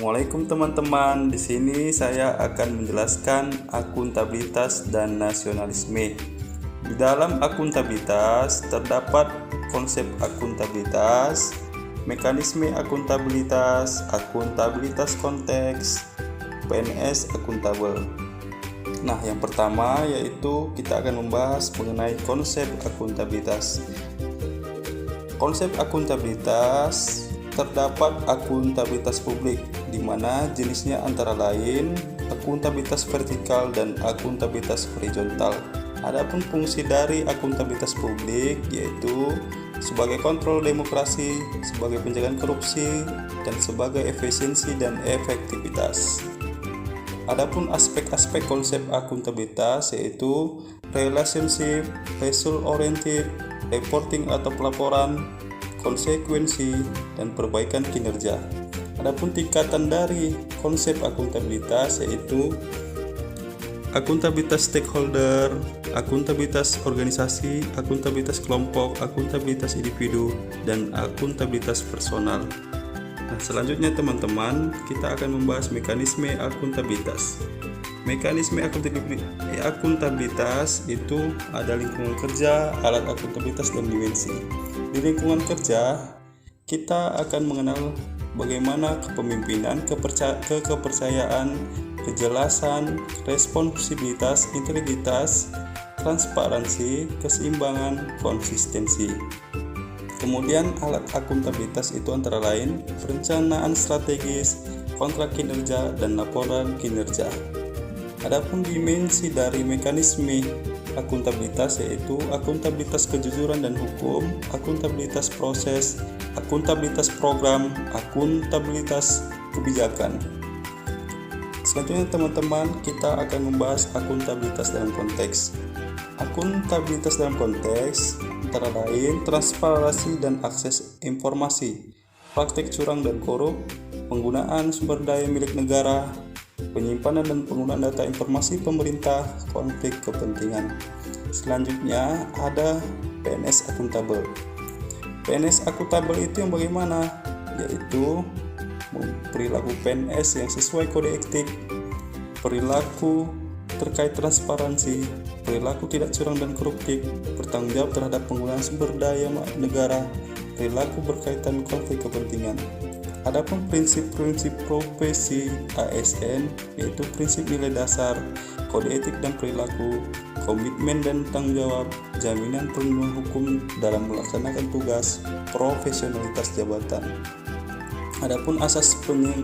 Assalamualaikum teman-teman. Di sini saya akan menjelaskan akuntabilitas dan nasionalisme. Di dalam akuntabilitas terdapat konsep akuntabilitas, mekanisme akuntabilitas, akuntabilitas konteks, PNS akuntabel. Nah, yang pertama yaitu kita akan membahas mengenai konsep akuntabilitas. Konsep akuntabilitas terdapat akuntabilitas publik, di mana jenisnya antara lain akuntabilitas vertikal dan akuntabilitas horizontal. Adapun fungsi dari akuntabilitas publik yaitu sebagai kontrol demokrasi, sebagai pencegahan korupsi, dan sebagai efisiensi dan efektivitas. Adapun aspek-aspek konsep akuntabilitas yaitu relationship, result oriented, reporting atau pelaporan, konsekuensi, dan perbaikan kinerja. Adapun tingkatan dari konsep akuntabilitas yaitu akuntabilitas stakeholder, akuntabilitas organisasi, akuntabilitas kelompok, akuntabilitas individu, dan akuntabilitas personal. Nah, selanjutnya teman-teman, kita akan membahas mekanisme akuntabilitas. Mekanisme akuntabilitas itu ada lingkungan kerja, alat akuntabilitas, dan dimensi. Di lingkungan kerja, kita akan mengenal bagaimana kepemimpinan, kepercayaan, kejelasan, responsibilitas, integritas, transparansi, keseimbangan, konsistensi. Kemudian alat akuntabilitas itu antara lain perencanaan strategis, kontrak kinerja, dan laporan kinerja. Adapun dimensi dari mekanisme akuntabilitas yaitu akuntabilitas kejujuran dan hukum, akuntabilitas proses, akuntabilitas program, akuntabilitas kebijakan. Selanjutnya teman-teman, kita akan membahas akuntabilitas dalam konteks. Akuntabilitas dalam konteks antara lain transparansi dan akses informasi, praktik curang dan korup, penggunaan sumber daya milik negara, penyimpanan dan penggunaan data informasi pemerintah, konflik kepentingan. Selanjutnya ada PNS akuntabel. PNS akuntabel itu yang bagaimana? Yaitu perilaku PNS yang sesuai kode etik, perilaku terkait transparansi, perilaku tidak curang dan koruptif, bertanggung jawab terhadap penggunaan sumber daya negara, perilaku berkaitan konflik kepentingan. Adapun prinsip-prinsip profesi ASN yaitu prinsip nilai dasar, kode etik dan perilaku, komitmen dan tanggung jawab, jaminan perlindungan hukum dalam melaksanakan tugas, profesionalitas jabatan. Adapun asas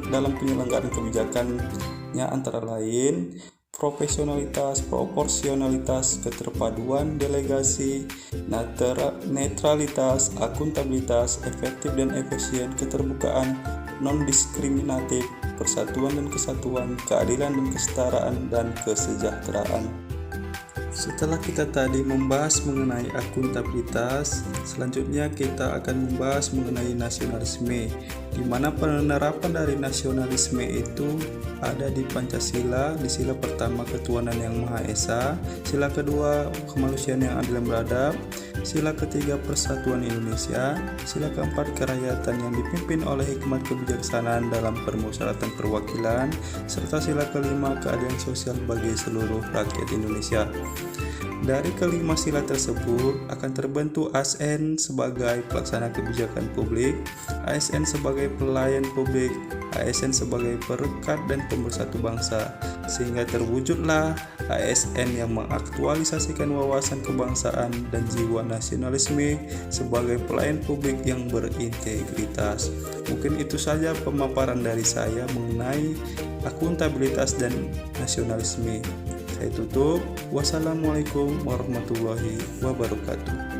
dalam penyelenggaraan kebijakannya antara lain profesionalitas, proporsionalitas, keterpaduan, delegasi, netralitas, akuntabilitas, efektif dan efisien, keterbukaan, non-diskriminatif, persatuan dan kesatuan, keadilan dan kesetaraan, dan kesejahteraan. Setelah kita tadi membahas mengenai akuntabilitas, selanjutnya kita akan membahas mengenai nasionalisme, di mana penerapan dari nasionalisme itu ada di Pancasila, di sila pertama ketuhanan yang Maha Esa, sila kedua kemanusiaan yang adil dan beradab, sila ketiga persatuan Indonesia, sila keempat kerakyatan yang dipimpin oleh hikmat kebijaksanaan dalam permusyawaratan perwakilan, serta sila kelima keadilan sosial bagi seluruh rakyat Indonesia. Dari kelima sila tersebut akan terbentuk ASN sebagai pelaksana kebijakan publik, ASN sebagai pelayan publik, ASN sebagai perekat dan pemersatu bangsa, sehingga terwujudlah ASN yang mengaktualisasikan wawasan kebangsaan dan jiwa nasionalisme sebagai pelayan publik yang berintegritas. Mungkin itu saja pemaparan dari saya mengenai akuntabilitas dan nasionalisme. Saya tutup. Wassalamualaikum warahmatullahi wabarakatuh.